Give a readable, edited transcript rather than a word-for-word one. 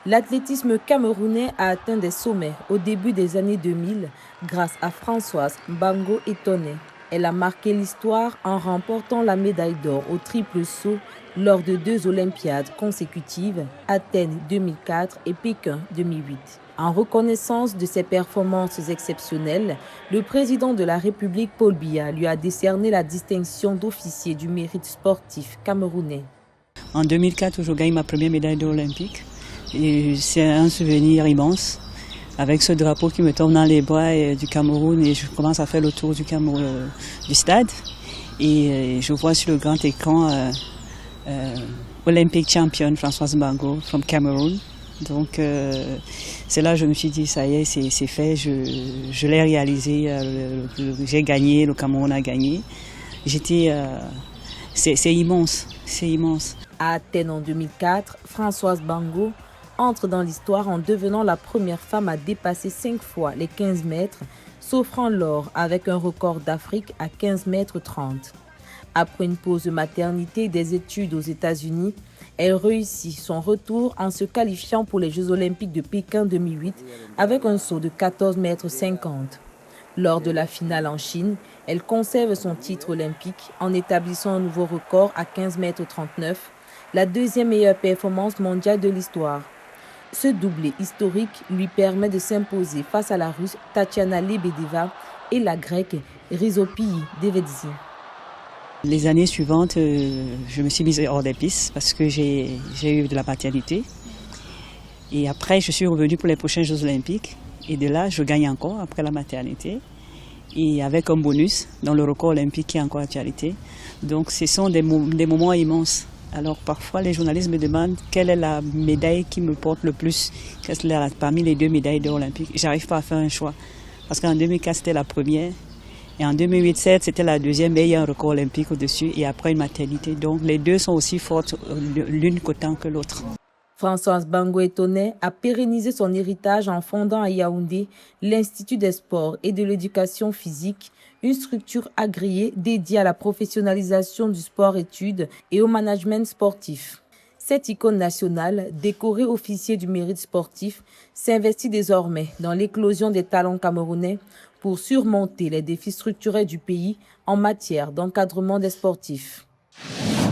L'athlétisme camerounais a atteint des sommets au début des années 2000 grâce à Françoise Mbango Etoné. Elle a marqué l'histoire en remportant la médaille d'or au triple saut lors de 2 Olympiades consécutives, Athènes 2004 et Pékin 2008. En reconnaissance de ses performances exceptionnelles, le président de la République Paul Biya lui a décerné la distinction d'officier du mérite sportif camerounais. En 2004, je gagne ma première médaille d'or olympique. Et c'est un souvenir immense, avec ce drapeau qui me tombe dans les bras du Cameroun, et je commence à faire le tour du Cameroun, du stade. Et je vois sur le grand écran Olympic champion Françoise Mbango from Cameroon. Donc c'est là que je me suis dit, ça y est, c'est fait, je l'ai réalisé, j'ai gagné, le Cameroun a gagné. C'est immense, c'est immense. À Athènes en 2004, Françoise Mbango entre dans l'histoire en devenant la première femme à dépasser 5 fois les 15 mètres, s'offrant l'or avec un record d'Afrique à 15 mètres 30. Après une pause de maternité et des études aux États-Unis, elle réussit son retour en se qualifiant pour les Jeux olympiques de Pékin 2008 avec un saut de 14 mètres 50. Lors de la finale en Chine, elle conserve son titre olympique en établissant un nouveau record à 15 mètres 39, la deuxième meilleure performance mondiale de l'histoire. Ce doublé historique lui permet de s'imposer face à la Russe Tatiana Lebedeva et la Grecque Rizopie Devedzi. Les années suivantes, je me suis mise hors des pistes parce que j'ai eu de la maternité. Et après, je suis revenue pour les prochains Jeux olympiques. Et de là, je gagne encore après la maternité. Et avec un bonus dans le record olympique qui est encore actualité. Donc ce sont des moments immenses. Alors parfois les journalistes me demandent quelle est la médaille qui me porte le plus parmi les 2 médailles d'or olympiques. J'arrive pas à faire un choix. Parce qu'en 2004 c'était la première. Et en 2008-2007 c'était la deuxième, mais il y a un record olympique au-dessus et après une maternité. Donc les deux sont aussi fortes l'une qu'autant que l'autre. Françoise Mbango Etoné a pérennisé son héritage en fondant à Yaoundé l'Institut des sports et de l'éducation physique, une structure agréée dédiée à la professionnalisation du sport-études et au management sportif. Cette icône nationale, décorée officier du mérite sportif, s'investit désormais dans l'éclosion des talents camerounais pour surmonter les défis structurels du pays en matière d'encadrement des sportifs.